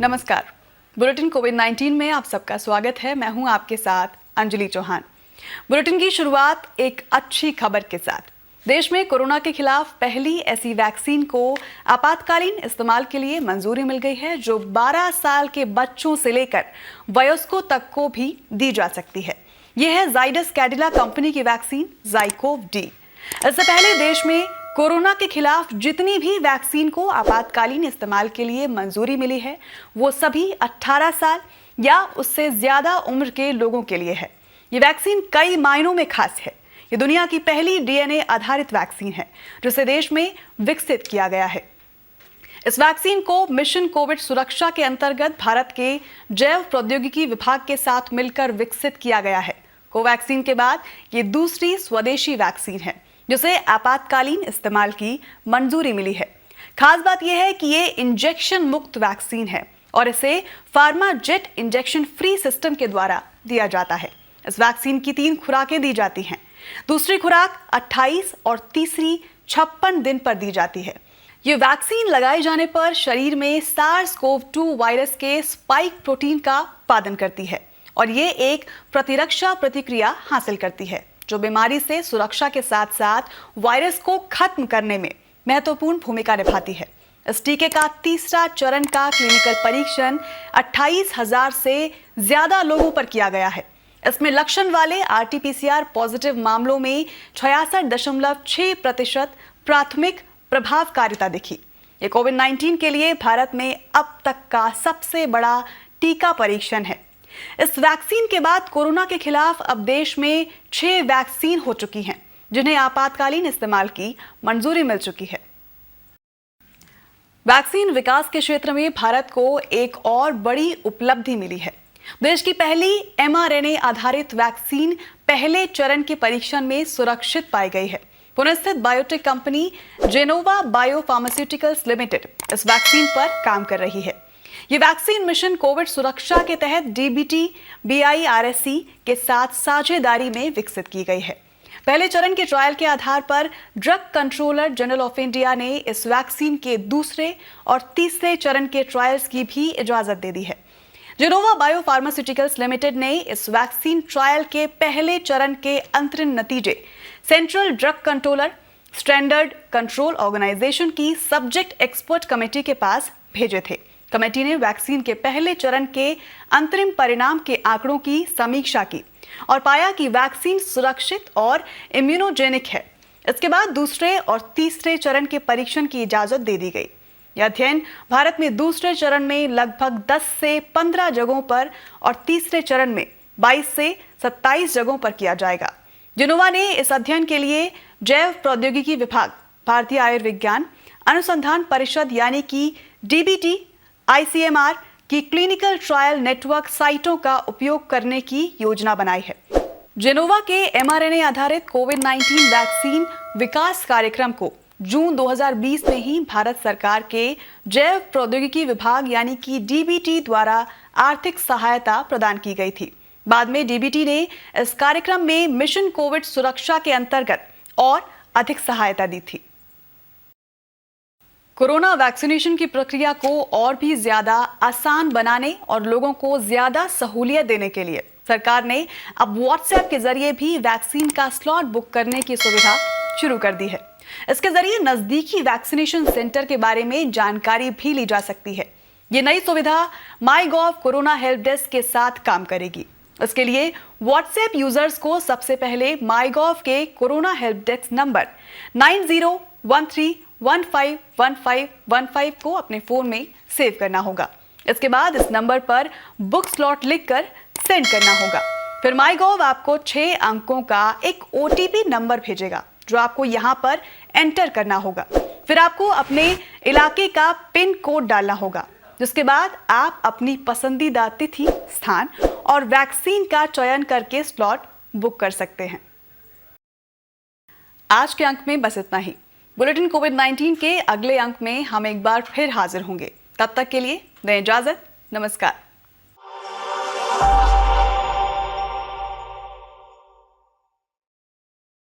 नमस्कार। बुलेटिन कोविड-19 में आप सबका स्वागत है। मैं हूं आपके साथ अंजलि चौहान। बुलेटिन की शुरुआत एक अच्छी खबर के साथ। देश में कोरोना के खिलाफ पहली ऐसी वैक्सीन को आपातकालीन इस्तेमाल के लिए मंजूरी मिल गई है, जो 12 साल के बच्चों से लेकर वयस्कों तक को भी दी जा सकती है। यह है जाइडस कैडिला कंपनी की वैक्सीन ज़ाइकोव-डी। इससे पहले देश में कोरोना के खिलाफ जितनी भी वैक्सीन को आपातकालीन इस्तेमाल के लिए मंजूरी मिली है, वो सभी 18 साल या उससे ज्यादा उम्र के लोगों के लिए है। ये वैक्सीन कई मायनों में खास है। ये दुनिया की पहली डीएनए आधारित वैक्सीन है, जिसे देश में विकसित किया गया है। इस वैक्सीन को मिशन कोविड सुरक्षा के अंतर्गत भारत के जैव प्रौद्योगिकी विभाग के साथ मिलकर विकसित किया गया है। कोवैक्सीन के बाद ये दूसरी स्वदेशी वैक्सीन है जिसे आपातकालीन इस्तेमाल की मंजूरी मिली है। खास बात यह है कि ये इंजेक्शन मुक्त वैक्सीन है और इसे फार्माजेट इंजेक्शन फ्री सिस्टम के द्वारा दिया जाता है। इस वैक्सीन की 3 खुराकें दी जाती हैं। दूसरी खुराक 28 और तीसरी 56 दिन पर दी जाती है। ये वैक्सीन लगाए जाने पर शरीर में SARS-CoV-2 वायरस के स्पाइक प्रोटीन का उत्पादन करती है और ये एक प्रतिरक्षा प्रतिक्रिया हासिल करती है, जो बीमारी से सुरक्षा के साथ साथ वायरस को खत्म करने में महत्वपूर्ण भूमिका निभाती है। इस टीके का तीसरा चरण का क्लिनिकल परीक्षण 28,000 से ज्यादा लोगों पर किया गया है। इसमें लक्षण वाले RT-PCR पॉजिटिव मामलों में 66.6% प्राथमिक प्रभावकारिता दिखी। ये कोविड-19 के लिए भारत में अब तक का सबसे बड़ा टीका परीक्षण है। इस वैक्सीन के बाद कोरोना के खिलाफ अब देश में 6 वैक्सीन हो चुकी हैं, जिन्हें आपातकालीन इस्तेमाल की मंजूरी मिल चुकी है। वैक्सीन विकास के क्षेत्र में भारत को एक और बड़ी उपलब्धि मिली है। देश की पहली mRNA आधारित वैक्सीन पहले चरण के परीक्षण में सुरक्षित पाई गई है। पुणे स्थित biotech company Gennova bio pharmaceuticals limited इस वैक्सीन पर काम कर रही है। ये वैक्सीन मिशन कोविड सुरक्षा के तहत DBT BIRSC के साथ साझेदारी में विकसित की गई है। पहले चरण के ट्रायल के आधार पर drug controller general of India ने इस वैक्सीन के दूसरे और तीसरे चरण के ट्रायल्स की भी इजाजत दे दी है। जेनोवा बायो फार्मास्यूटिकल्स लिमिटेड ने इस वैक्सीन ट्रायल के पहले चरण के अंतरिम नतीजे central drug controller standard control organisation की सब्जेक्ट एक्सपर्ट कमेटी के पास भेजे थे। कमेटी ने वैक्सीन के पहले चरण के अंतरिम परिणाम के आंकड़ों की समीक्षा की और पाया कि वैक्सीन सुरक्षित और इम्यूनोजेनिक है। इसके बाद दूसरे और तीसरे चरण के परीक्षण की इजाजत दे दी गई। यह अध्ययन भारत में दूसरे चरण में लगभग 10 से 15 जगहों पर और तीसरे चरण में 22 से 27 जगहों पर किया जाएगा। जेनोवा ने इस अध्ययन के लिए जैव प्रौद्योगिकी विभाग, भारतीय आयुर्विज्ञान अनुसंधान परिषद यानी कि DBT ICMR की क्लिनिकल ट्रायल नेटवर्क साइटों का उपयोग करने की योजना बनाई है। जेनोवा के mRNA आधारित कोविड-19 वैक्सीन विकास कार्यक्रम को जून 2020 में ही भारत सरकार के जैव प्रौद्योगिकी विभाग यानी कि DBT द्वारा आर्थिक सहायता प्रदान की गई थी। बाद में DBT ने इस कार्यक्रम में मिशन कोविड सुरक्षा के अंतर्गत और अधिक सहायता दी थी। कोरोना वैक्सीनेशन की प्रक्रिया को और भी ज्यादा आसान बनाने और लोगों को ज्यादा सहूलियत देने के लिए सरकार ने अब WhatsApp के जरिए भी वैक्सीन का स्लॉट बुक करने की सुविधा शुरू कर दी है। इसके जरिए नजदीकी वैक्सीनेशन सेंटर के बारे में जानकारी भी ली जा सकती है। ये नई सुविधा MyGov कोरोना हेल्प डेस्क के साथ काम करेगी। इसके लिए WhatsApp यूजर्स को सबसे पहले MyGov के कोरोना हेल्प डेस्क नंबर 9013151515 को अपने फोन में सेव करना होगा। इसके बाद इस नंबर पर बुक स्लॉट लिखकर सेंड करना होगा। फिर MyGov आपको 6 अंकों का एक OTP नंबर भेजेगा, जो आपको यहां पर एंटर करना होगा। फिर आपको अपने इलाके का पिन कोड डालना होगा, जिसके बाद आप अपनी पसंदीदा तिथि, स्थान और वैक्सीन का चयन करके स्लॉट बुक कर सकते हैं। आज के अंक में बस इतना ही। बुलेटिन कोविड-19 के अगले अंक में हम एक बार फिर हाजिर होंगे। तब तक के लिए दें इजाजत। नमस्कार।